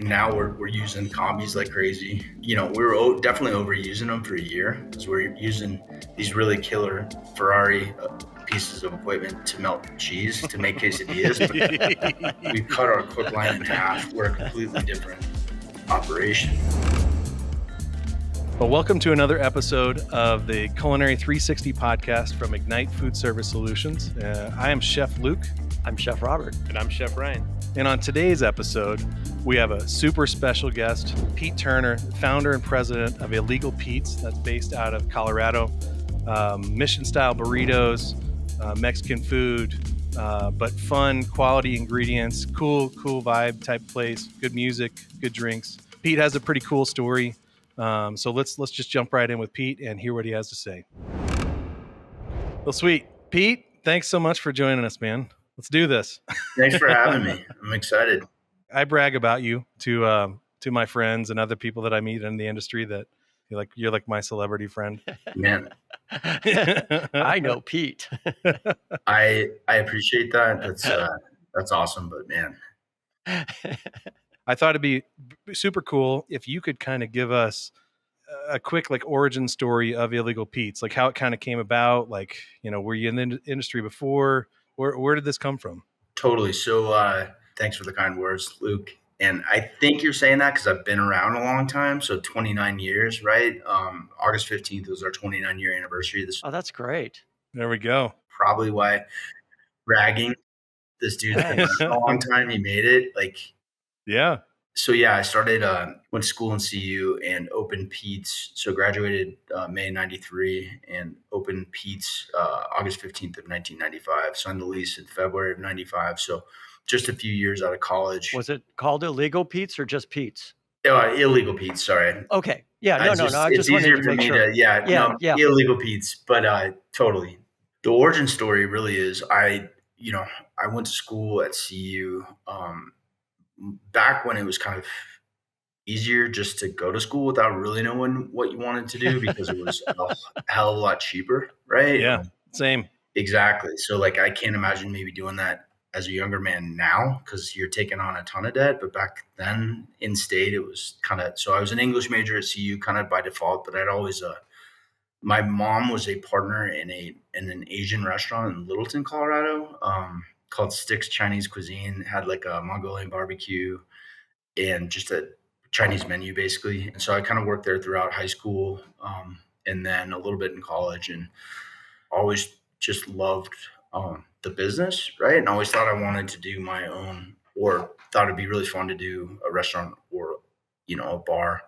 And now we're using combis like crazy. We were definitely overusing them for a year because we're using these really killer Ferrari pieces of equipment to melt cheese to make quesadillas. But we've cut our cook line in half. We're a completely different operation. Well, welcome to another episode of the Culinary 360 podcast from IgniteFoodservice Solutions. I am Chef Luke. I'm Chef Robert. And I'm Chef Ryan. And on today's episode, we have a super special guest, Pete Turner, founder and president of Illegal Pete's, that's based out of Colorado. Mission-style burritos, Mexican food, but fun, quality ingredients, cool vibe type place, good music, good drinks. Pete has a pretty cool story. So let's just jump right in with Pete and hear what he has to say. Well, sweet. Pete, thanks so much for joining us, man. Let's do this. Thanks for having me. I'm excited. I brag about you to my friends and other people that I meet in the industry that you're like my celebrity friend. Man. I know Pete. I appreciate that. That's awesome, but man. I thought it'd be super cool if you could kind of give us a quick origin story of Illegal Pete's, like how it kind of came about. Were you in the industry before? Where did this come from? Totally. So thanks for the kind words, Luke. And I think you're saying that because I've been around a long time. So 29 years, right? August 15th was our 29-year anniversary. Oh, that's great. There we go. Probably why bragging. This dude's been around a long time. He made it. Yeah. So I started, went to school in CU and opened Pete's. So graduated May 93 and opened Pete's August 15th of 1995. Signed the lease in February of 95. So just a few years out of college. Was it called Illegal Pete's or just Pete's? Illegal Pete's, sorry. Okay. Yeah, no. I just wanted easier to for make me sure. to, Illegal Pete's, but totally. The origin story really is I went to school at CU back when it was kind of easier just to go to school without really knowing what you wanted to do because it was a hell of a lot cheaper, right? Yeah, same. Exactly. So I can't imagine maybe doing that as a younger man now because you're taking on a ton of debt. But back then in state, it was so I was an English major at CU kind of by default, but I'd always, my mom was a partner in an Asian restaurant in Littleton, Colorado, called Sticks Chinese Cuisine. It had a Mongolian barbecue and just a Chinese menu basically. And so I kind of worked there throughout high school and then a little bit in college, and always just loved the business, right? And always thought I wanted to do my own, or thought it'd be really fun to do a restaurant or, a bar.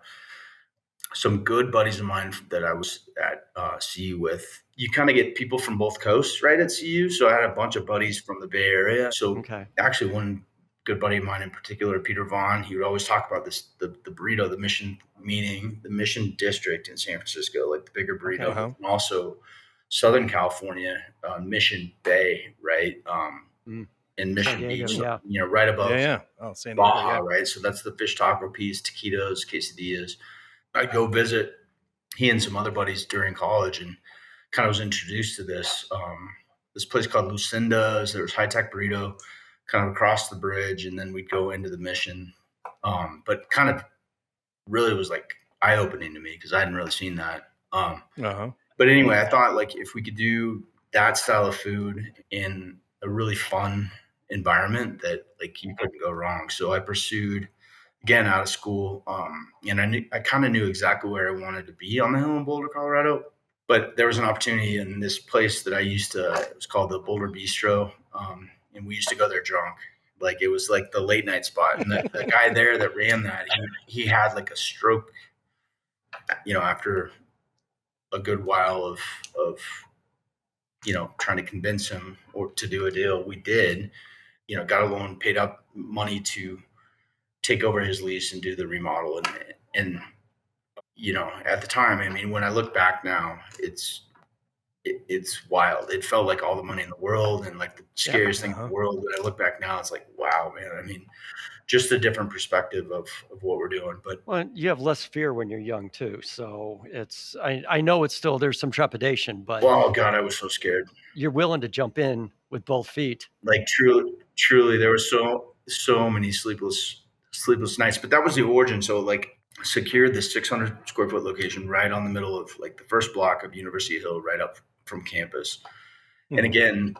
Some good buddies of mine that I was at CU with, you kind of get people from both coasts, right, at CU. So I had a bunch of buddies from the Bay Area. So Actually one good buddy of mine in particular, Peter Vaughn, he would always talk about this, the burrito, the Mission, meaning the Mission District in San Francisco, the bigger burrito, and also Southern California, Mission Bay, right? In Mission Beach, right above San Diego, Baja, right? So that's the fish taco piece, taquitos, quesadillas. I'd go visit he and some other buddies during college and kind of was introduced to this place called Lucinda's. There was High Tech Burrito kind of across the bridge, and then we'd go into the Mission. But kind of really was eye-opening to me because I hadn't really seen that. But anyway, I thought if we could do that style of food in a really fun environment that you couldn't go wrong. So I pursued, again, out of school. And I kind of knew exactly where I wanted to be on the hill in Boulder, Colorado. But there was an opportunity in this place that it was called the Boulder Bistro. And we used to go there drunk. It was the late night spot. And the guy there that ran that, he had a stroke, after a good while of trying to convince him or to do a deal. We did, got a loan, paid up money to take over his lease and do the remodel. And at the time, when I look back now, it's wild. It felt like all the money in the world and the scariest thing in the world. When I look back now, it's wow, man. Just a different perspective of what we're doing. But you have less fear when you're young too. So I know it's still, there's some trepidation, but oh God, I was so scared. You're willing to jump in with both feet. Truly, there were so many sleepless sleepless nights. But that was the origin. So like secured this 600 square foot location right on the middle of like the first block of University Hill, right up from campus. And Mhm. again,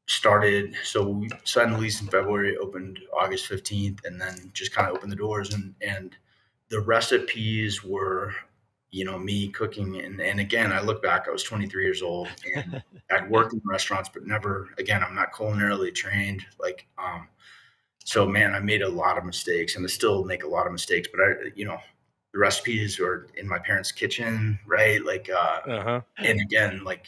started, so we signed the lease in February, opened August 15th, and then just kind of opened the doors. And the recipes were, me cooking. And again, I look back, I was 23 years old and I'd worked in restaurants, but never, again, I'm not culinarily trained. So man, I made a lot of mistakes and I still make a lot of mistakes, but the recipes are in my parents' kitchen, right? Uh-huh. And again, like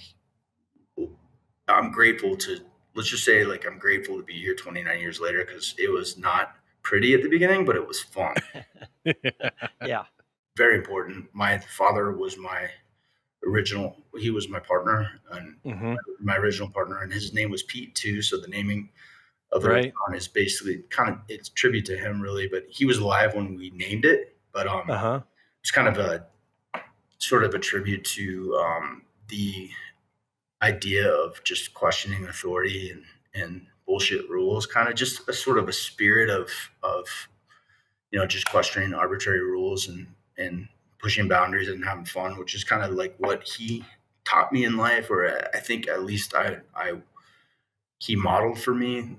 I'm grateful to, let's just say, like, I'm grateful to be here 29 years later because it was not pretty at the beginning, but it was fun. Yeah. Very important. My father was he was my partner and Mhm. my original partner, and his name was Pete too. So the naming of the Right. restaurant is basically kind of, it's tribute to him really, but he was alive when we named it. But Uh-huh. it's kind of a sort of a tribute to the idea of just questioning authority and bullshit rules, kind of just a sort of a spirit of just questioning arbitrary rules and pushing boundaries and having fun, which is kind of like what he taught me in life, or I think at least I he modeled for me,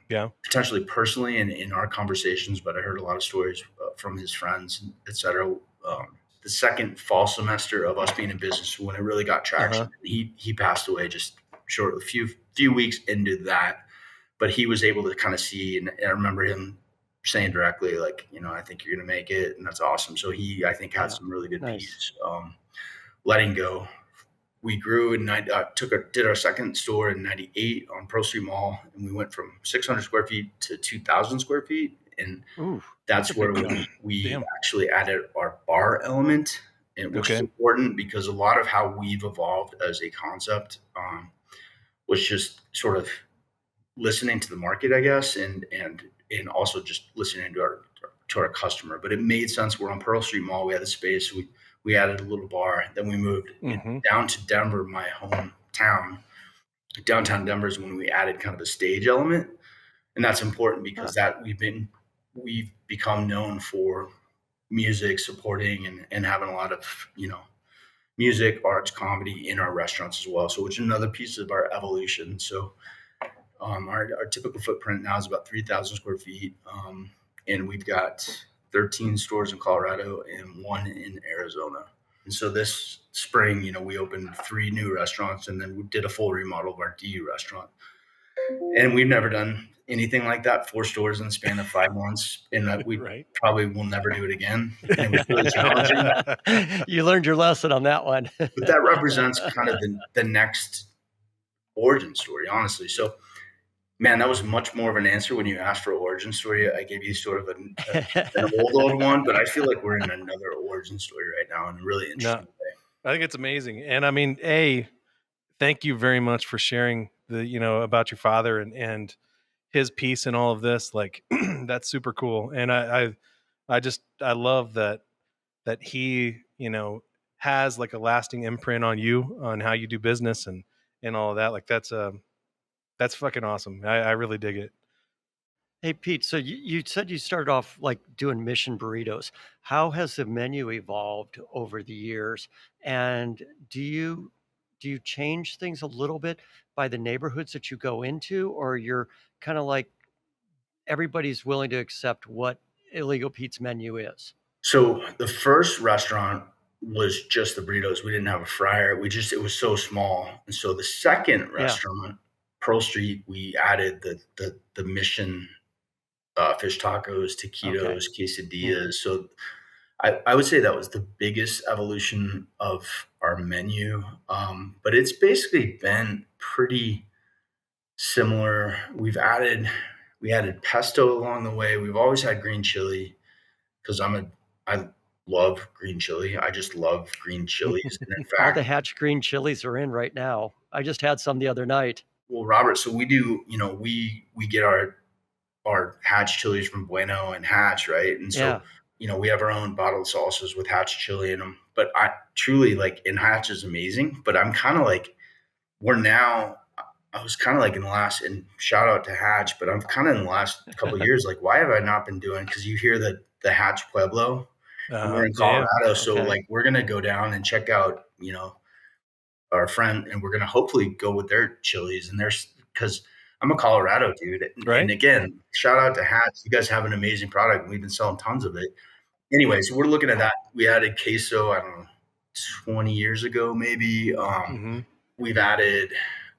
Yeah. potentially personally in our conversations, but I heard a lot of stories from his friends, et cetera. The second fall semester of us being in business, when it really got Uh-huh. traction, he passed away just short, a few weeks into that, but he was able to kind of see, and I remember him saying directly, like, I think you're going to make it, and that's awesome. So he, I think, had Yeah. some really good Nice. piece. Letting go, we grew and did our second store in 98 on Pearl Street Mall, and we went from 600 square feet to 2,000 square feet. And Ooh, that's a that's where big jump. we Damn. actually added our bar element, and which is Okay. important because a lot of how we've evolved as a concept was just sort of listening to the market, I guess, and also just listening to our customer. But it made sense. We're on Pearl Street Mall. We had the space. We added a little bar. Then we moved Mhm. down to Denver, my hometown. Downtown Denver is when we added kind of a stage element, and that's important Huh. because that we've become known for music supporting and having a lot of music, arts, comedy in our restaurants as well. So, which is another piece of our evolution. So our typical footprint now is about 3,000 square feet, and we've got 13 stores in Colorado and one in Arizona. And so this spring, we opened 3 new restaurants, and then we did a full remodel of our DU restaurant. And we've never done anything like that, 4 stores in the span of 5 months, and that we Right. probably will never do it again. And it was really challenging, You learned your lesson on that one. but that represents kind of the next origin story, honestly. So man, that was much more of an answer when you asked for origin story. I gave you sort of an old one, but I feel like we're in another origin story right now in a really No, interesting way. I think it's amazing. And I mean, thank you very much for sharing about your father and his piece and all of this. Like that's super cool. And I love that he, has like a lasting imprint on you on how you do business and all of that. Like that's fucking awesome. I really dig it. Hey, Pete, so you said you started off like doing mission burritos. How has the menu evolved over the years? And do you change things a little bit by the neighborhoods that you go into, or you're kind of like everybody's willing to accept what Illegal Pete's menu is? So the first restaurant was just the burritos. We didn't have a fryer. It was so small. And so the second Yeah. restaurant, Pearl Street, we added the mission fish tacos, Okay. taquitos, Hmm. quesadillas. So I would say that was the biggest evolution of our menu. But it's basically been pretty similar. We added pesto along the way. We've always had green chili because I love green chili. I just love green chilies. And in All the fact, Hatch green chilies are in right now. I just had some the other night. well, Robert, so we do, we get our Hatch chilies from Bueno and Hatch, right? And so, Yeah. we have our own bottled salsas with Hatch chili in them. But I truly like, and Hatch is amazing, but I'm kind of like, we're now, I was kind of like in the last, and shout out to Hatch, but I'm kind of in the last couple of years, like, why have I not been doing? Because you hear the Hatch Pueblo, and we're in Yeah. Colorado, so Okay. like we're gonna go down and check out, our friend, and we're gonna hopefully go with their chilies, and there's because I'm a Colorado dude, and Right. again, shout out to Hatch, you guys have an amazing product, and we've been selling tons of it. Anyway, so we're looking at that. We added queso, I don't know, 20 years ago, maybe. Mm-hmm. We've added,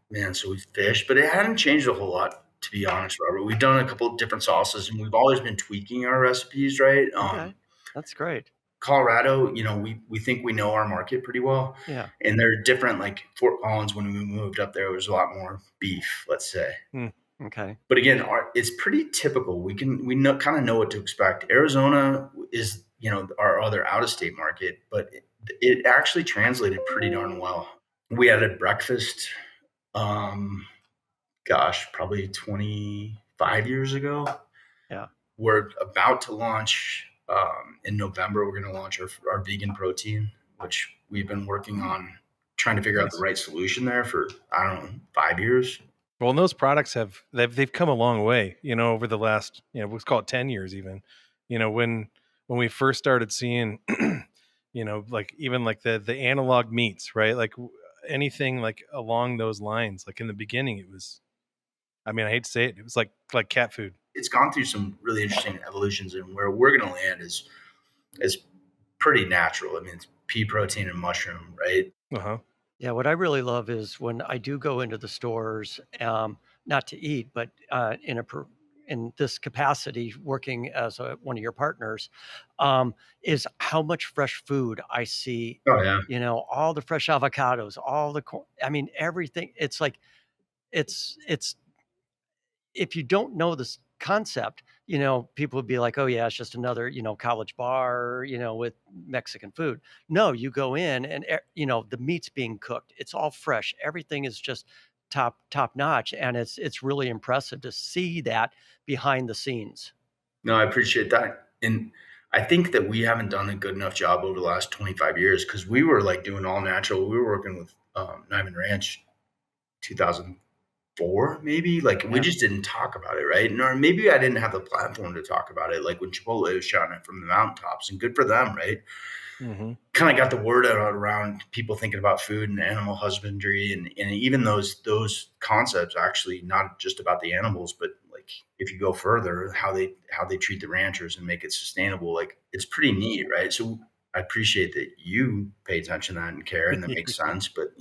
man, so we've fished, but it hadn't changed a whole lot, to be honest, Robert. We've done a couple of different sauces, and we've always been tweaking our recipes, right? Okay. That's great. Colorado, we think we know our market pretty well, Yeah. and they're different. Like Fort Collins, when we moved up there, was a lot more beef, let's say. Okay. But again, it's pretty typical. We know kind of know what to expect. Arizona is our other out of state market, but it actually translated pretty darn well. We added breakfast. Gosh, probably 25 years ago. Yeah. We're about to launch in November. We're going to launch our vegan protein, which we've been working on trying to figure out the right solution there for, I don't know, 5 years. Well, and those products they've come a long way, over the last, let's call it 10 years even. When we first started seeing, like even like the analog meats, right? Like anything like along those lines, like in the beginning, it was, I mean, I hate to say it, it was like cat food. It's gone through some really interesting evolutions, and where we're going to land is pretty natural. I mean, it's pea protein and mushroom, right? Uh-huh. Yeah, what I really love is when I do go into the stores, not to eat, but in this capacity, working as one of your partners, is how much fresh food I see. Oh yeah. All the fresh avocados, all the corn. I mean, everything. It's like it's if you don't know this concept, people would be like, oh yeah, it's just another, college bar, with Mexican food. No, you go in and, the meat's being cooked. It's all fresh. Everything is just top notch. And it's really impressive to see that behind the scenes. No, I appreciate that. And I think that we haven't done a good enough job over the last 25 years, because we were like doing all natural. We were working with Niman Ranch 2004, maybe. Like we Yeah. just didn't talk about it, right? Or maybe I didn't have the platform to talk about it. Like when Chipotle was shouting it from the mountaintops, and good for them, right? Mm-hmm. Kind of got the word out around people thinking about food and animal husbandry, and even those concepts actually not just about the animals, but like if you go further, how they treat the ranchers and make it sustainable. Like it's pretty neat, right? So I appreciate that you pay attention to that and care, and that makes sense. But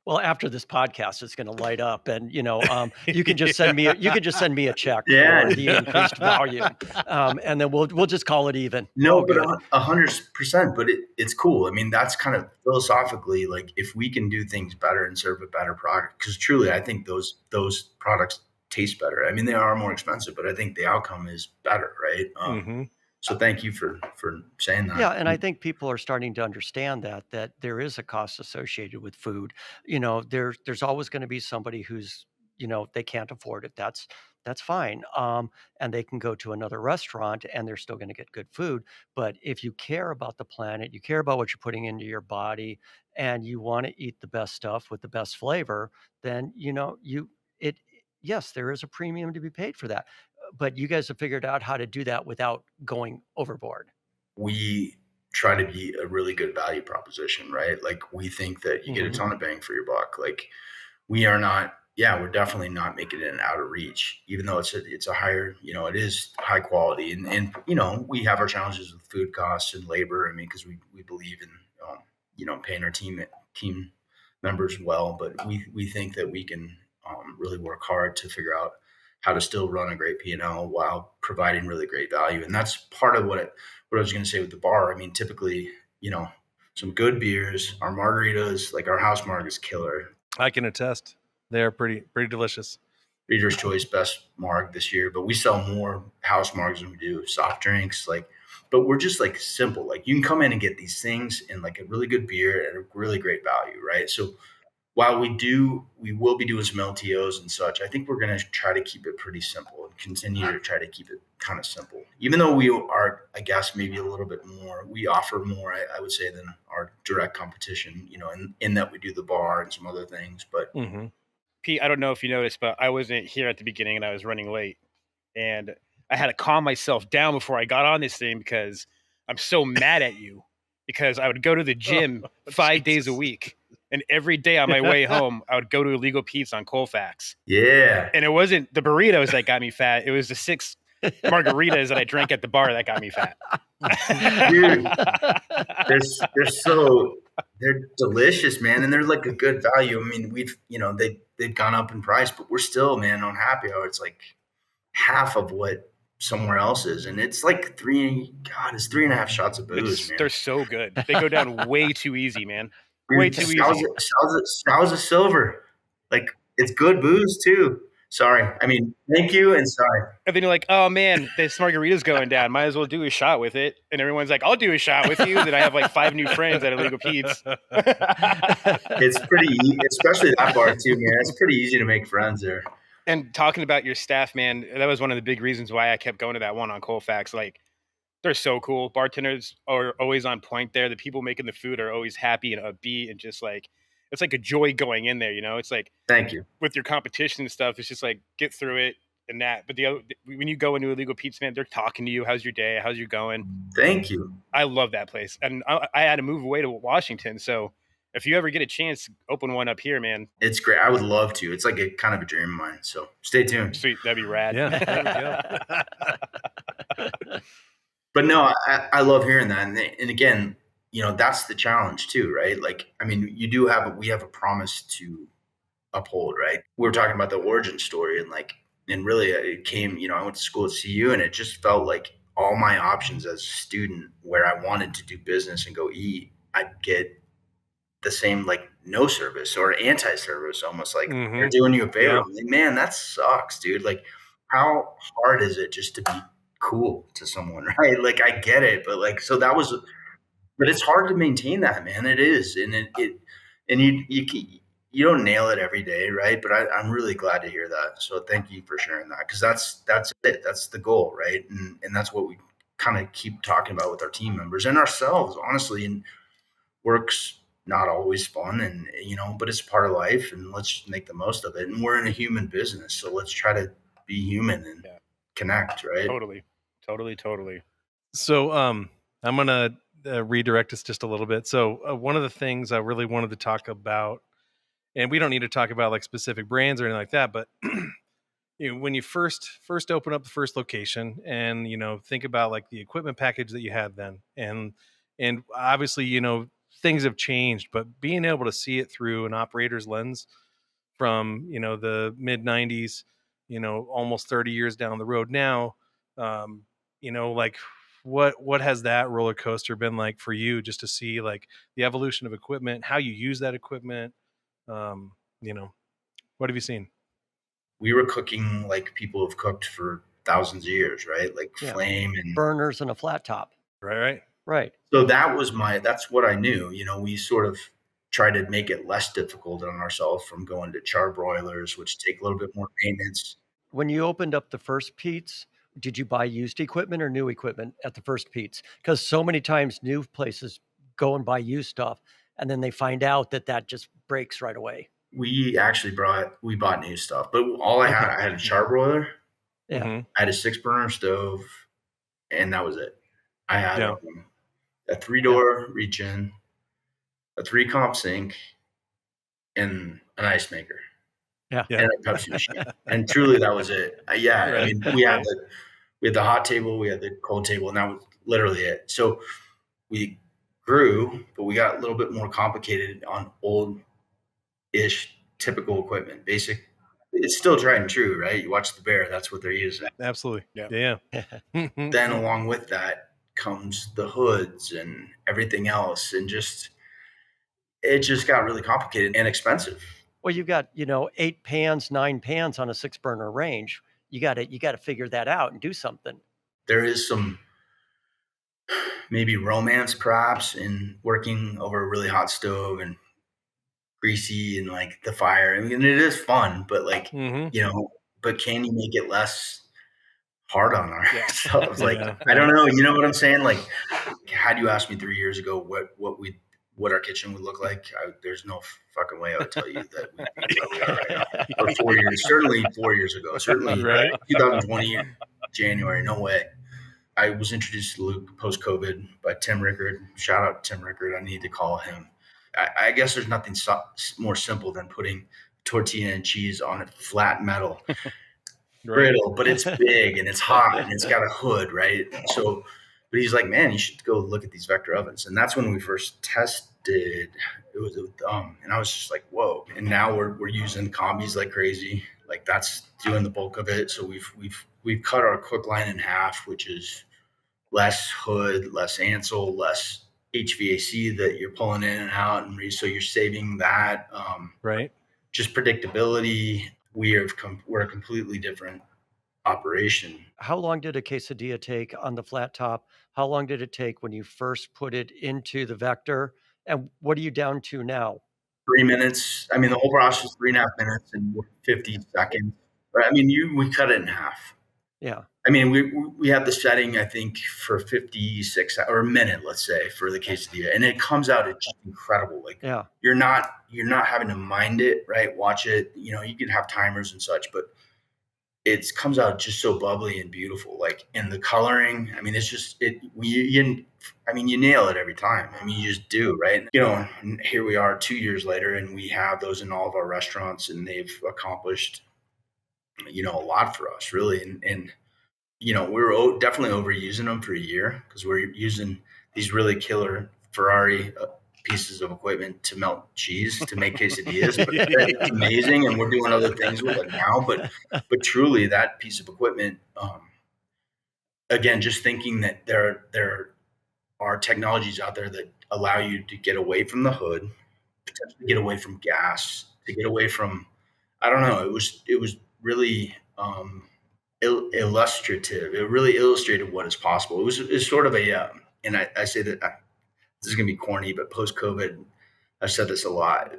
Well, after this podcast, it's going to light up, and you can just send me a check Yeah. for the increased volume, and then we'll just call it even. No, All but good. 100%. But it's cool. I mean, that's kind of philosophically, like if we can do things better and serve a better product, because truly, I think those products taste better. I mean, they are more expensive, but I think the outcome is better, right? Mm-hmm. So thank you for saying that. Yeah, and I think people are starting to understand that there is a cost associated with food. There's always going to be somebody who's, they can't afford it. That's fine. And they can go to another restaurant and they're still going to get good food. But if you care about the planet, you care about what you're putting into your body, and you want to eat the best stuff with the best flavor, then it yes, there is a premium to be paid for that. But you guys have figured out how to do that without going overboard. We try to be a really good value proposition, right? Like we think that you get a ton of bang for your buck. Like we are not, we're definitely not making it out of reach, even though it's a higher, it is high quality. And we have our challenges with food costs and labor. I mean, because we believe in, paying our team members well, but we think that we can really work hard to figure out how to still run a great P&L while providing really great value. And that's part of what I was going to say with the bar. I mean, typically, some good beers, our margaritas, like our house marg is killer. I can attest. They are pretty delicious. Reader's Choice best marg this year, but we sell more house margs than we do soft drinks. But we're just like simple. Like you can come in and get these things in like a really good beer at a really great value, right? So while we will be doing some LTOs and such, I think we're going to try to keep it pretty simple and continue to try to keep it kind of simple. Even though we are, I guess, maybe a little bit more, we offer more, I would say, than our direct competition, in that we do the bar and some other things. But Pete, I don't know if you noticed, but I wasn't here at the beginning and I was running late. And I had to calm myself down before I got on this thing because I'm so mad at you. Because I would go to the gym 5 days a week. And every day on my way home, I would go to Illegal Pete's on Colfax. Yeah. And it wasn't the burritos that got me fat. It was the 6 margaritas that I drank at the bar that got me fat. Dude, they're delicious, man, and they're like a good value. I mean, they've gone up in price, but we're still, man, on happy hour. It's like half of what somewhere else is, and it's like it's 3.5 shots of booze, man. They're so good. They go down way too easy, man. Way too easy. Styles of silver, like it's good booze too. Sorry, I mean, thank you and sorry. And then you're like, oh man, this margarita's going down. Might as well do a shot with it. And everyone's like, I'll do a shot with you. Then I have like 5 new friends at Illegal Pete's. It's pretty easy, especially that bar too, man. It's pretty easy to make friends there. And talking about your staff, man, that was one of the big reasons why I kept going to that one on Colfax. Like, they're so cool. Bartenders are always on point there. The people making the food are always happy and upbeat and just like, it's like a joy going in there, you know? It's like, thank you. With your competition and stuff, it's just like, get through it and that. But when you go into Illegal Pete's, man, they're talking to you. How's your day? How's you going? Thank you. I love that place. And I had to move away to Washington. So if you ever get a chance, open one up here, man. It's great. I would love to. It's like a kind of a dream of mine. So stay tuned. Sweet. That'd be rad. Yeah, there we go. But no, I love hearing that. And again, you know, that's the challenge too, right? Like, I mean, we have a promise to uphold, right? We were talking about the origin story and really it came, you know, I went to school at CU and it just felt like all my options as a student where I wanted to do business and go eat, I'd get the same, like, no service or anti-service, almost like they're doing you a favor. Yeah. I'm like, man, that sucks, dude. Like, how hard is it just to be cool to someone, right? Like, I get it, but like, but it's hard to maintain that, man. It is. And you don't nail it every day, right? But I'm really glad to hear that. So thank you for sharing that. Cause that's it. That's the goal. Right. And that's what we kind of keep talking about with our team members and ourselves, honestly. And work's not always fun and, you know, but it's part of life and let's make the most of it. And we're in a human business. So let's try to be human and connect. Right. Totally. So, I'm going to redirect us just a little bit. So one of the things I really wanted to talk about, and we don't need to talk about like specific brands or anything like that, but you know, when you first open up the first location and, you know, think about like the equipment package that you had then, and obviously, you know, things have changed, but being able to see it through an operator's lens from, you know, the mid 90s, you know, almost 30 years down the road now, you know, like what has that roller coaster been like for you, just to see like the evolution of equipment, how you use that equipment? You know, what have you seen? We were cooking like people have cooked for thousands of years, right? Like flame and burners and a flat top. Right. So that's what I knew. You know, we sort of try to make it less difficult on ourselves from going to char broilers, which take a little bit more maintenance. When you opened up the first Pete's, did you buy used equipment or new equipment at the first Pete's? Because so many times new places go and buy used stuff and then they find out that just breaks right away. We actually bought new stuff, but all I had a char broiler. Yeah. I had a 6-burner stove and that was it. I had a 3-door reach in, a 3-comp sink, and an ice maker. Yeah. And a Pepsi machine. And truly that was it. I mean, we had the hot table, we had the cold table, and that was literally it. So we grew, but we got a little bit more complicated on old-ish typical equipment. Basic. It's still tried and true, right? You watch The Bear, that's what they're using. Absolutely. Yeah. Then along with that comes the hoods and everything else, and it just got really complicated and expensive. Well, you got, 8 pans, 9 pans on a 6-burner range. You got to figure that out and do something. There is some maybe romance perhaps in working over a really hot stove and greasy and like the fire. I mean, it is fun, but like, but can you make it less hard on ourselves? Like, I don't know. You know what I'm saying? Like, had you asked me 3 years ago what we'd what our kitchen would look like, there's no fucking way I would tell you that we'd be where we are right now. Or 4 years, certainly 4 years ago, certainly Right. 2020 January, no way. I was introduced to Luke post-COVID by Tim Rickard. Shout out to Tim Rickard. I need to call him. I guess there's nothing more simple than putting tortilla and cheese on a flat metal griddle, but it's big and it's hot and it's got a hood, right? So, but he's like, man, you should go look at these Vector ovens. And that's when we first tested. It was and I was just like, whoa. And now we're using combis like crazy. Like that's doing the bulk of it. So we've cut our cook line in half, which is less hood, less Ansel, less HVAC that you're pulling in and out, and so you're saving that. Right. Just predictability. We're a completely different operation. How long did a quesadilla take on the flat top? How long did it take when you first put it into the Vector? And what are you down to now? 3 minutes. I mean, the whole process is 3.5 minutes and 50 seconds. But I mean, we cut it in half. Yeah. I mean, we have the setting, I think, for 56 or a minute, let's say, for the quesadilla, and it comes out just incredible. Like, Yeah. you're not having to mind it, right? Watch it. You know, you can have timers and such, but it comes out just so bubbly and beautiful. Like, in the coloring, I mean, it's just you nail it every time. I mean, you just do, right? You know, and here we are 2 years later, and we have those in all of our restaurants, and they've accomplished, you know, a lot for us, really, and you know, we were definitely overusing them for a year because we're using these really killer Ferrari pieces of equipment to melt cheese to make quesadillas. But it's amazing, and we're doing other things with it now. But truly, that piece of equipment, again, just thinking that there are technologies out there that allow you to get away from the hood, potentially get away from gas, to get away from, I don't know. It was really illustrative. It really illustrated what is possible. It's sort of a, and I say that this is going to be corny, but post-COVID, I've said this a lot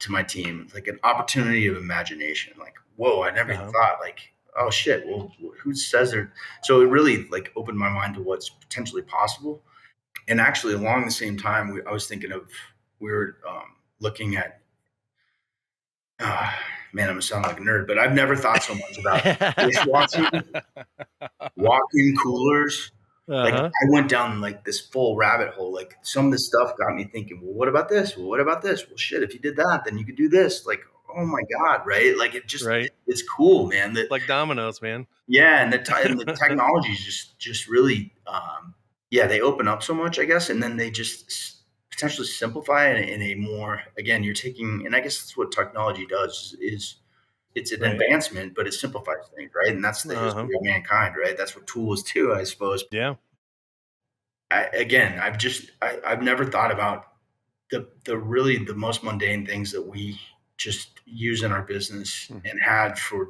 to my team. It's like an opportunity of imagination. Like, whoa, I never thought, like, oh shit, well, who says there? So it really like opened my mind to what's potentially possible. And actually along the same time, I was thinking of, we were looking at, man, I'm gonna sound like a nerd, but I've never thought so much about dishwashing, walk-in coolers. Like, I went down like this full rabbit hole. Like, some of this stuff got me thinking, well, what about this? Well, what about this? Well, shit, if you did that, then you could do this. Like, oh my God, right? Like, it just, it's cool, man. That, like dominoes, man. Yeah, and the technology is just really, they open up so much, I guess, and then they just potentially simplify it in a more, again, you're taking, and I guess that's what technology does, is it's an advancement, but it simplifies things, right? And that's the history of mankind, right? That's what tools do, I suppose. Yeah. I've never thought about the most mundane things that we just use in our business and had for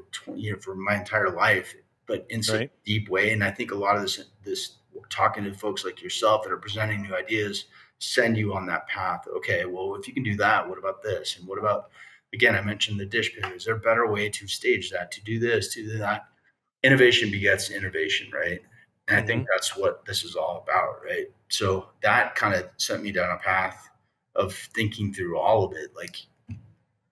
my entire life, but in such a deep way. And I think a lot of this talking to folks like yourself that are presenting new ideas send you on that path. Okay, well, if you can do that, what about this? And what about, again, I mentioned the dish pit. Is there a better way to stage that, to do this, to do that? Innovation begets innovation, right? And I think that's what this is all about, right? So that kind of sent me down a path of thinking through all of it. Like,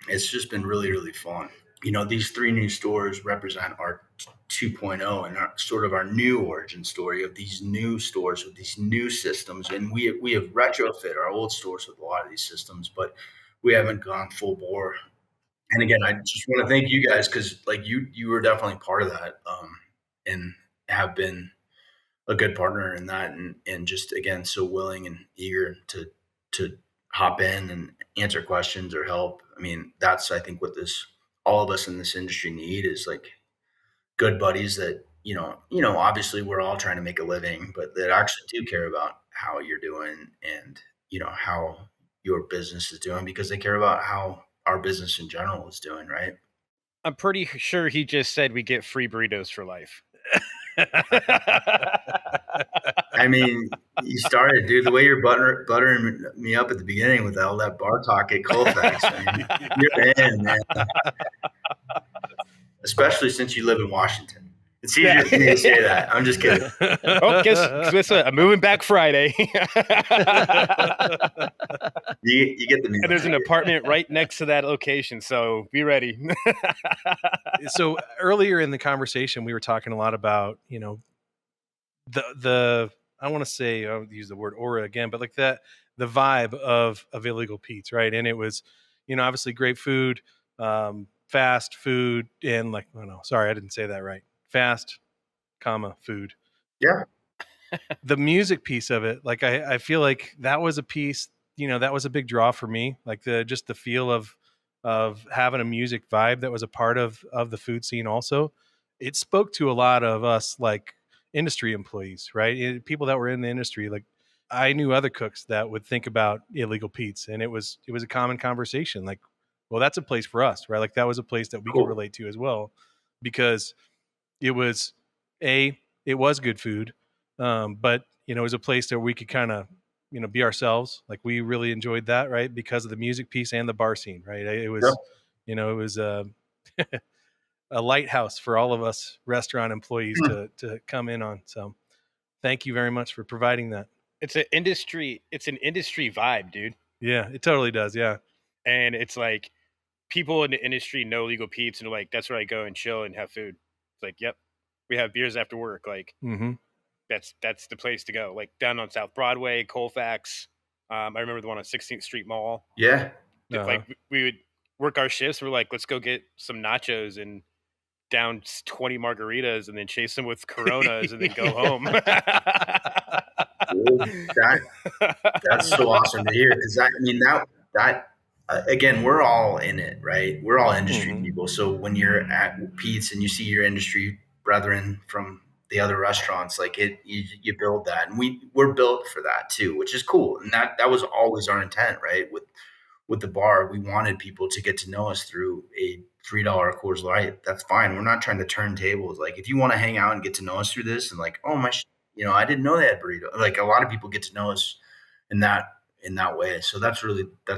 it's just been really, really fun. You know, these 3 new stores represent our 2.0 and sort of our new origin story of these new stores with these new systems. And we have retrofit our old stores with a lot of these systems, but we haven't gone full bore. And again, I just want to thank you guys, because like you were definitely part of that, and have been a good partner in that, and just, again, so willing and eager to hop in and answer questions or help. I mean, that's, I think, what all of us in this industry need, is like good buddies that, you know, obviously we're all trying to make a living, but that actually do care about how you're doing and, you know, how your business is doing, because they care about how our business in general is doing, right? I'm pretty sure he just said we get free burritos for life. I mean, you started, dude, the way you're buttering me up at the beginning with all that bar talk at Colfax. I mean, you're in, man. Especially since you live in Washington. It's easier for me to say that. I'm just kidding. Oh, guess what? I'm moving back Friday. You get the meal. And there's an apartment right next to that location, so be ready. So earlier in the conversation, we were talking a lot about, the I want to say, I'll use the word aura again, but like the vibe of Illegal Pete's, right? And it was, obviously great food, fast food, and like, oh no, sorry, I didn't say that right. Fast, food. Yeah. The music piece of it, like I feel like that was a piece, that was a big draw for me. Like the feel of having a music vibe that was a part of the food scene. Also, it spoke to a lot of us, like industry employees, right? People that were in the industry. Like I knew other cooks that would think about Illegal Pete's, and it was a common conversation. Like, well, that's a place for us, right? Like that was a place that we could relate to as well, because it was it was good food, but it was a place that we could kind of be ourselves. Like we really enjoyed that, right? Because of the music piece and the bar scene, right? It was it was a lighthouse for all of us restaurant employees to come in on. So thank you very much for providing that. It's an industry vibe, dude. Yeah, it totally does. Yeah. And it's like people in the industry know Legal Pete's and they're like, that's where I go and chill and have food. It's like, yep, we have beers after work. Like that's the place to go. Like down on South Broadway, Colfax. I remember the one on 16th Street Mall. Yeah. Like we would work our shifts. We're like, let's go get some nachos and down 20 margaritas and then chase them with Coronas and then go home. That's so awesome to hear, because that again, we're all in it, right? We're all industry people. So when you're at Pete's and you see your industry brethren from the other restaurants, like you build that, and we're built for that too, which is cool. And that was always our intent, right? With the bar, we wanted people to get to know us through a $3 Coors Light. That's fine. We're not trying to turn tables. Like if you want to hang out and get to know us through this, and like, oh my, I didn't know they had burrito. Like a lot of people get to know us in that way. So that's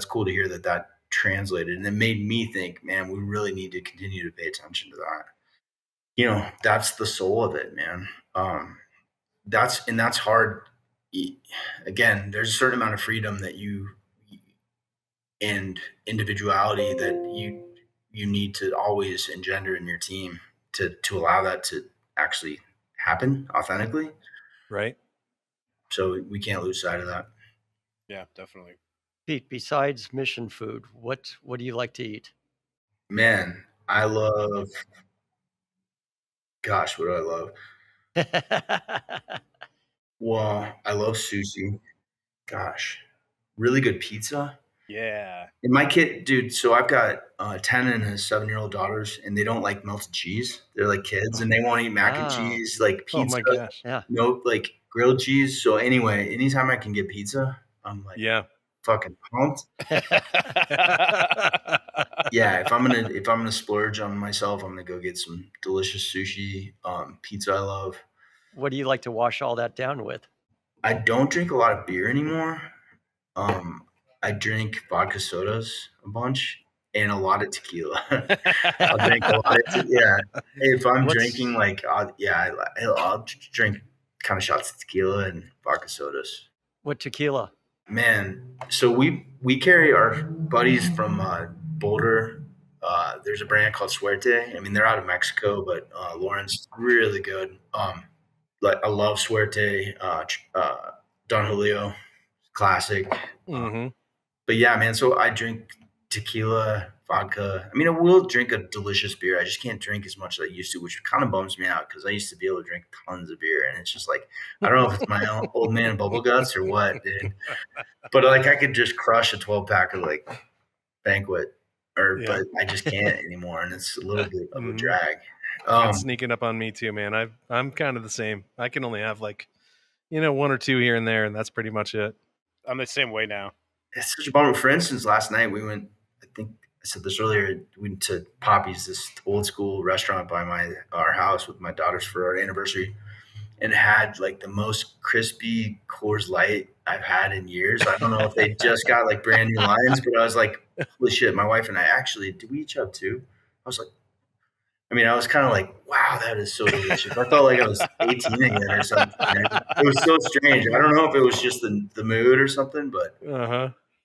cool to hear that translated, and it made me think, man, we really need to continue to pay attention to that. That's the soul of it, man. That's hard. Again, there's a certain amount of freedom and individuality that you need to always engender in your team to allow that to actually happen authentically. Right. So we can't lose sight of that. Yeah, definitely. Pete, besides mission food, what do you like to eat? Man, I love, gosh, what do I love? Well, I love sushi. Gosh, really good pizza. Yeah. And my kid, dude, so I've got 10 and a 7-year-old daughters, and they don't like melted cheese. They're like kids, and they won't eat mac and cheese, like pizza. Oh my gosh. Yeah. No, like grilled cheese. So anyway, anytime I can get pizza, I'm like, fucking pumped. Yeah, if I'm gonna splurge on myself, I'm gonna go get some delicious sushi, pizza I love. What do you like to wash all that down with? I don't drink a lot of beer anymore. I drink vodka sodas a bunch and a lot of tequila. I'll drink a lot of tequila. Yeah. If I'm drinking, like, I'll drink kind of shots of tequila and vodka sodas. What tequila? Man, so we carry our buddies from Boulder. There's a brand called Suerte. I mean, they're out of Mexico, but Lauren's really good. Like I love Suerte, Don Julio, classic. But yeah, man. So I drink tequila, vodka. I mean, I will drink a delicious beer. I just can't drink as much as I used to, which kind of bums me out because I used to be able to drink tons of beer, and it's just like I don't know if it's my old man bubble guts or what, dude. But like I could just crush a 12-pack of like Banquet, but I just can't anymore, and it's a little bit of a drag. It's sneaking up on me too, man. I'm kind of the same. I can only have like, one or two here and there, and that's pretty much it. I'm the same way now. It's such a bummer. For instance, last night we went, I think I said this earlier, we went to Poppy's, this old school restaurant by our house with my daughters for our anniversary, and had like the most crispy Coors Light I've had in years. I don't know if they just got like brand new lines, but I was like, holy shit, my wife and I actually, did we each have two? I was like, I mean, I was kind of like, wow, that is so delicious. I felt like I was 18 again or something. It was so strange. I don't know if it was just the mood or something, but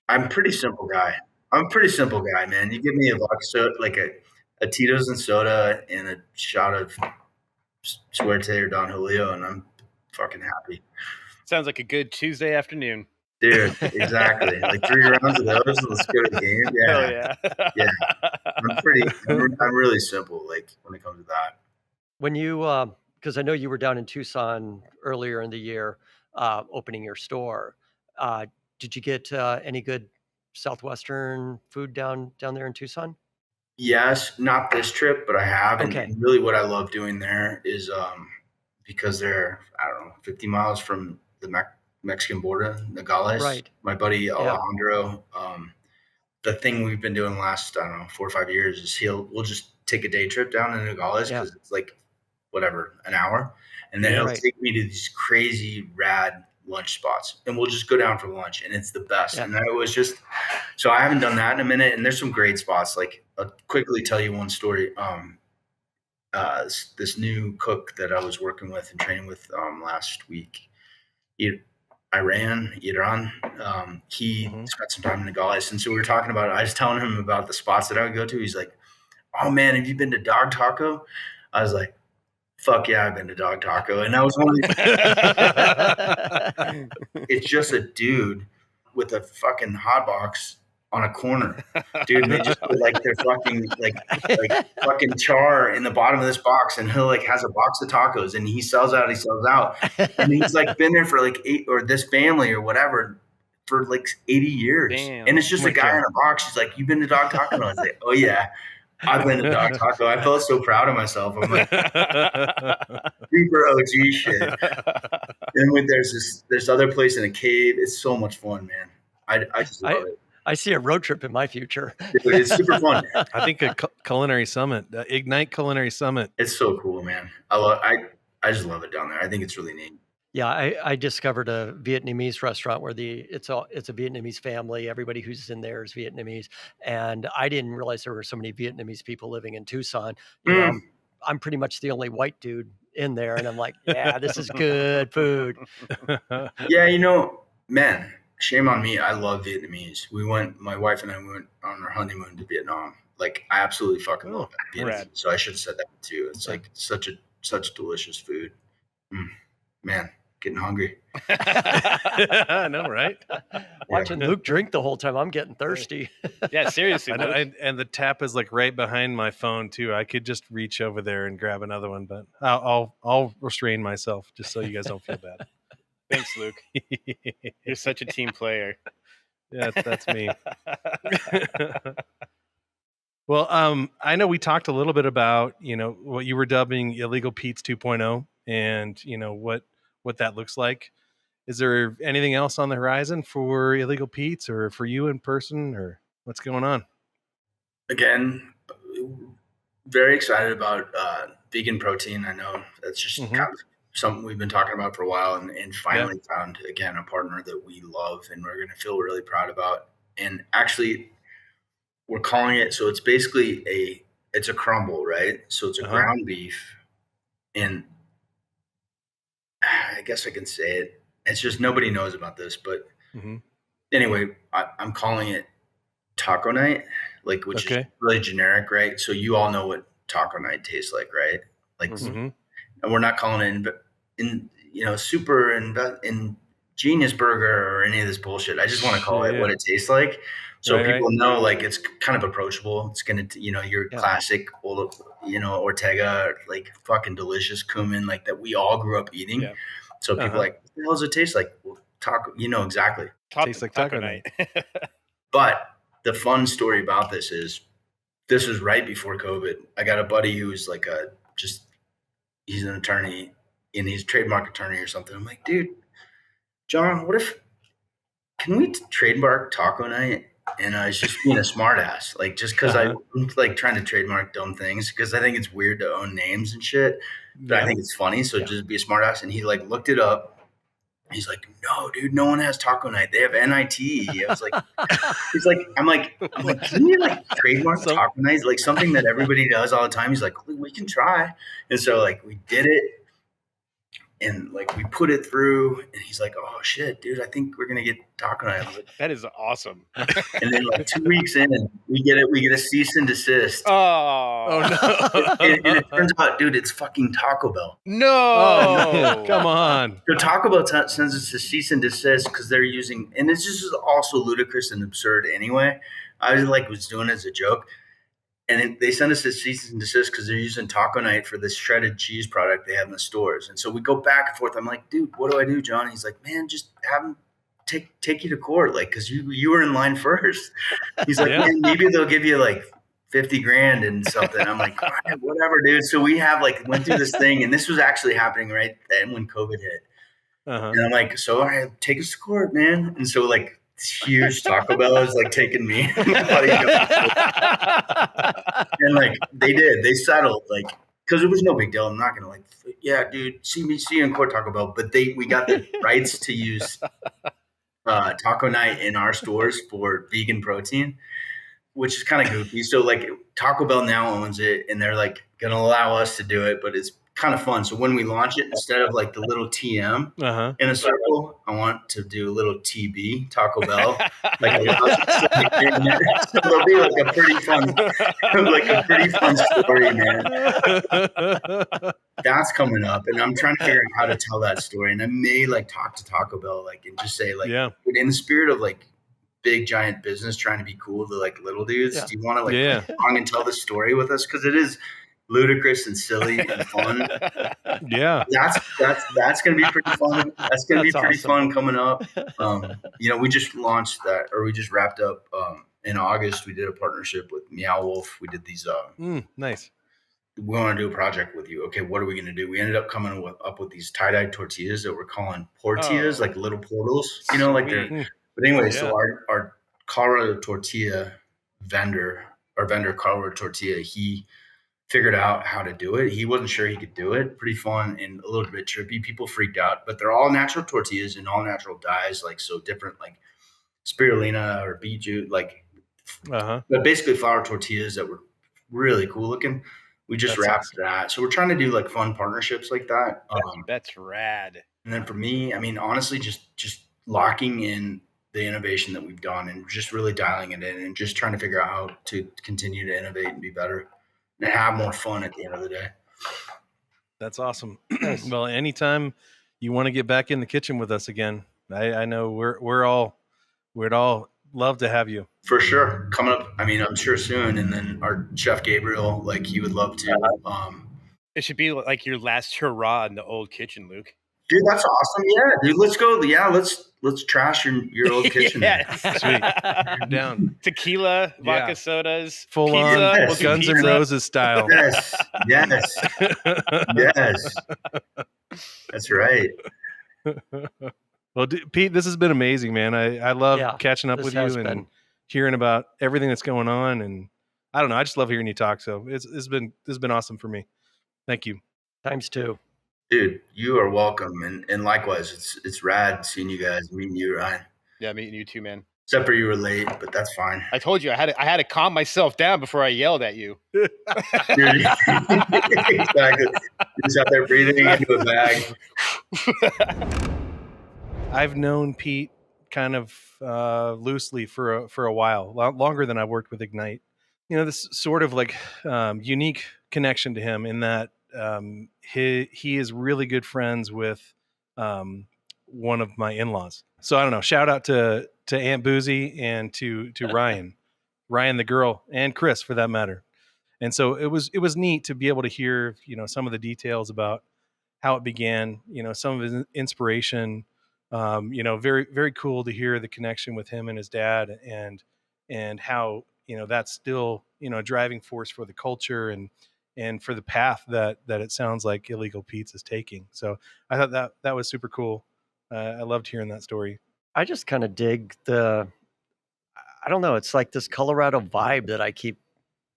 I'm a pretty simple guy. I'm a pretty simple guy, man. You give me a vodka soda, like a Tito's and soda and a shot of Suerte or Don Julio, and I'm fucking happy. Sounds like a good Tuesday afternoon. Dude, exactly. Like 3 rounds of those, and let's go to the game. Hell Yeah. yeah. Yeah. I'm really simple, like, when it comes to that. When you, because I know you were down in Tucson earlier in the year, opening your store. Did you get any good Southwestern food down there in Tucson? Yes, not this trip, but I have. Okay. And really what I love doing there is because they're, I don't know, 50 miles from the Mexican border, Nogales. Right. My buddy Yeah. Alejandro, the thing we've been doing the last, I don't know, 4 or 5 years is we'll just take a day trip down to Nogales Yeah. because it's like whatever, an hour. And then he'll Right. take me to these crazy rad lunch spots and we'll just go down for lunch and it's the best. Yeah. And it was just, so I haven't done that in a minute. And there's some great spots. Like I'll quickly tell you one story. This new cook that I was working with and training with last week, Iran, he spent some time in Nogales. And so we were talking about it. I was telling him about the spots that I would go to. He's like, oh man, have you been to Dog Taco? I was like, fuck yeah, I've been to Dog Taco. And that was one of it's just a dude with a fucking hot box on a corner. Dude, and they just put like their fucking like fucking char in the bottom of this box, and he'll like has a box of tacos and he sells out. And he's like been there for like 8 or this family or whatever for like 80 years. Damn. And it's just a guy in a box. He's like, you've been to Dog Taco? And I was like, oh yeah. I've been to Dog Taco. I felt so proud of myself. I'm like, super OG shit. And there's other place in a cave. It's so much fun, man. I just love it. I see a road trip in my future. Dude, it's super fun. I think a culinary summit, Ignite Culinary Summit. It's so cool, man. I just love it down there. I think it's really neat. Yeah, I discovered a Vietnamese restaurant where it's a Vietnamese family. Everybody who's in there is Vietnamese, and I didn't realize there were so many Vietnamese people living in Tucson. You know, I'm pretty much the only white dude in there, and I'm like, yeah, this is good food. Yeah, man, shame on me. I love Vietnamese. My wife and I went on our honeymoon to Vietnam. Like, I absolutely fucking love Vietnamese. Rad. So I should have said that too. It's like such delicious food. Man. Getting hungry. I know, right? Watching Luke drink the whole time, I'm getting thirsty. Yeah, seriously. And the tap is like right behind my phone too. I could just reach over there and grab another one, but I'll restrain myself just so you guys don't feel bad. Thanks, Luke. You're such a team player. Yeah, that's me. Well, I know we talked a little bit about what you were dubbing Illegal Pete's 2.0, and what that looks like. Is there anything else on the horizon for Illegal Pete's or for you in person, or what's going on? Again, very excited about vegan protein. I know that's just kind of something we've been talking about for a while, and finally found, again, a partner that we love and we're going to feel really proud about. And actually, we're calling it, so it's basically it's a crumble, right? So it's a ground beef, and I guess I can say it. It's just nobody knows about this, but anyway, I'm calling it Taco Night, which is really generic, right? So you all know what Taco Night tastes like, right? And we're not calling it in super in Genius Burger or any of this bullshit. I just want to call it what it tastes like, so people know it's kind of approachable. It's gonna your classic Ortega, fucking delicious cumin, that we all grew up eating. Yeah. So people what the hell does it taste like? Well, taco, exactly. Tastes like Taco Night. But the fun story about this is right before COVID. I got a buddy who's he's an attorney and he's a trademark attorney or something. I'm like, dude, John, can we trademark Taco Night? And I was just being a smart ass, just because I'm trying to trademark dumb things because I think it's weird to own names and shit. But I think it's funny, so just be a smart ass. And he looked it up, He's like, no, dude, no one has taco night. They have NIT. I was like, he's like, I'm like, can you like trademark taco night? Like something that everybody does all the time. He's like, we can try. And so like we did it. And like we put it through, and he's like, "Oh shit, dude! I think we're gonna get taco night." I was like, That is awesome. and then like 2 weeks in, we get a cease and desist. Oh no! And it turns out, dude, it's fucking Taco Bell. no! Oh, come on! So Taco Bell sends us a cease and desist because they're using, and this is also ludicrous and absurd anyway. I was doing it as a joke. And they send us a cease and desist because they're using Taco Night for this shredded cheese product they have in the stores. And so we go back and forth. I'm like, dude, what do I do, John? He's like, man, just have them take you to court, like, because you were in line first. He's like, man, maybe they'll give you like 50 grand and something. I'm like, whatever, dude. So we went through this thing, and this was actually happening right then when COVID hit. And I'm like, so all right, take us to court, man. And so like, this huge Taco Bell is like taking me. And like they settled, like, because it was no big deal. I'm not gonna like, yeah, dude, see you in court, Taco Bell. But we got the rights to use Taco Night in our stores for vegan protein, which is kind of goofy. So like Taco Bell now owns it, and they're like gonna allow us to do it, but it's kind of fun. So when we launch it, instead of like the little TM in a circle, I want to do a little TB, Taco Bell. Like so it'll be like a pretty fun story, man. That's coming up, and I'm trying to figure out how to tell that story. And I may like talk to Taco Bell, like, and just say like, in the spirit of like big giant business trying to be cool to like little dudes, do you want to like come along and tell the story with us? Because it is ludicrous and silly and fun. That's gonna be pretty fun. That's gonna be pretty fun coming up. We just launched that, or we just wrapped up in August. We did a partnership with Meow Wolf. We did these nice. We want to do a project with you. Okay, what are we gonna do? We ended up coming up with these tie-dye tortillas that we're calling Portillas, like little portals, like they're. But anyway, so our Colorado tortilla vendor, Colorado Tortilla, he figured out how to do it. He wasn't sure he could do it. Pretty fun and a little bit trippy. People freaked out, but they're all natural tortillas and all natural dyes, like so different, like spirulina or beet juice, like but basically flour tortillas that were really cool looking. We just wrapped that. So we're trying to do like fun partnerships like that. That's rad. And then for me, I mean, honestly, just locking in the innovation that we've done and just really dialing it in and just trying to figure out how to continue to innovate and be better and have more fun at the end of the day. That's awesome. Well, anytime you want to get back in the kitchen with us again, I know we'd all love to have you. For sure. Coming up, I mean, I'm sure soon. And then our chef Gabriel, like he would love to. It should be like your last hurrah in the old kitchen, Luke. Dude, that's awesome. Yeah, dude, let's go. Yeah, let's trash your old kitchen. Sweet. You're down. Tequila, vodka sodas, full pizza, on Guns N' Roses style. Yes. That's right. Well, Pete, this has been amazing, man. I love catching up with you and hearing about everything that's going on. And I don't know, I just love hearing you talk. So this has been awesome for me. Thank you. Times two. Dude, you are welcome, and likewise, it's rad seeing you guys, meeting you, Ryan. Yeah, meeting you too, man. Except for you were late, but that's fine. I told you I had to calm myself down before I yelled at you. Dude, exactly. Just out there breathing into a bag. I've known Pete kind of loosely for a while, longer than I've worked with Ignite. This sort of like unique connection to him in that. He is really good friends with one of my in-laws. So I don't know. Shout out to Aunt Boozy and to Ryan the girl, and Chris for that matter. And so it was neat to be able to hear some of the details about how it began. Some of his inspiration. Very very cool to hear the connection with him and his dad, and how that's still a driving force for the culture and for the path that it sounds like Illegal Pete's is taking. So I thought that was super cool. I loved hearing that story. I just kind of dig I don't know, it's like this Colorado vibe that I keep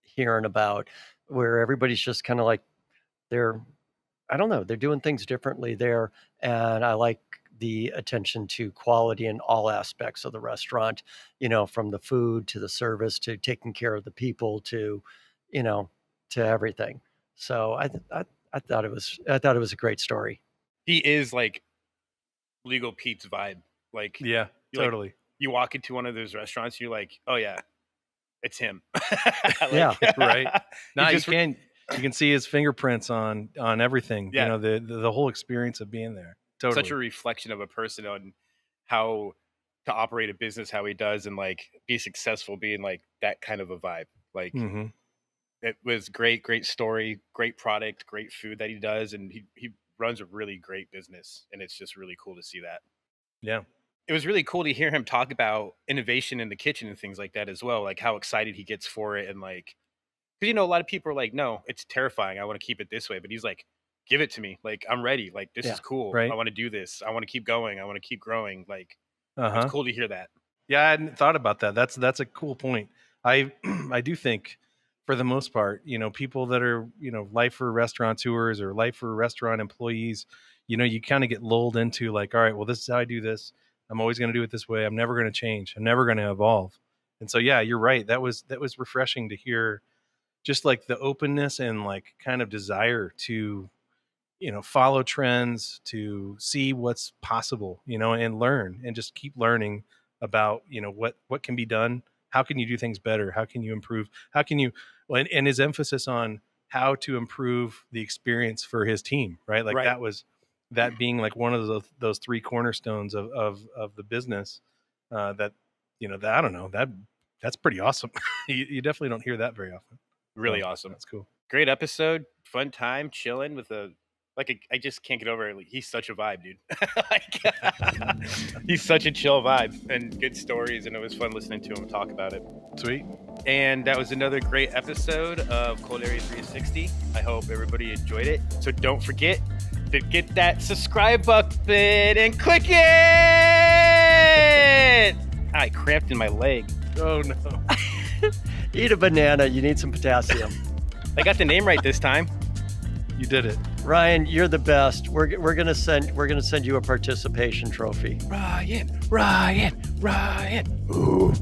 hearing about, where everybody's just kind of like, they're doing things differently there. And I like the attention to quality in all aspects of the restaurant, from the food to the service to taking care of the people to, to everything. So I thought it was a great story. He is like Legal Pete's vibe. Like, Yeah, totally. You walk into one of those restaurants, you're like, oh yeah, it's him. Yeah. Right. No, you can see his fingerprints on everything. Yeah. The whole experience of being there. Totally. Such a reflection of a person on how to operate a business, how he does, and like be successful, being like that kind of a vibe. Like, it was great story, great product, great food that he does, and he runs a really great business, and it's just really cool to see that. Yeah. It was really cool to hear him talk about innovation in the kitchen and things like that as well, like how excited he gets for it, and like, because a lot of people are like, no, it's terrifying, I want to keep it this way, but he's like, give it to me, like I'm ready, like this is cool, right. I want to do this, I want to keep going, I want to keep growing. Like, it's cool to hear that. Yeah, I hadn't thought about that. That's a cool point. I do think, for the most part, people that are, lifer restaurateurs or lifer restaurant employees, you kind of get lulled into like, all right, well, this is how I do this. I'm always going to do it this way. I'm never going to change. I'm never going to evolve. And so, yeah, you're right. That was refreshing to hear, just like the openness and like kind of desire to, follow trends, to see what's possible, and learn and just keep learning about, what can be done. How can you do things better? How can you improve? How can you, and his emphasis on how to improve the experience for his team, right? Like that being like one of those three cornerstones of the business, that, I don't know, that's pretty awesome. You definitely don't hear that very often. Really awesome. That's cool. Great episode. Fun time chilling with I just can't get over it. Like, he's such a vibe, dude. He's such a chill vibe, and good stories, and it was fun listening to him talk about it. Sweet. And that was another great episode of Culinary 360. I hope everybody enjoyed it. So don't forget to get that subscribe button and click it. I cramped in my leg. Oh no. Eat a banana. You need some potassium. I got the name right this time. You did it. Ryan, you're the best. We're gonna send you a participation trophy. Ryan. Ooh.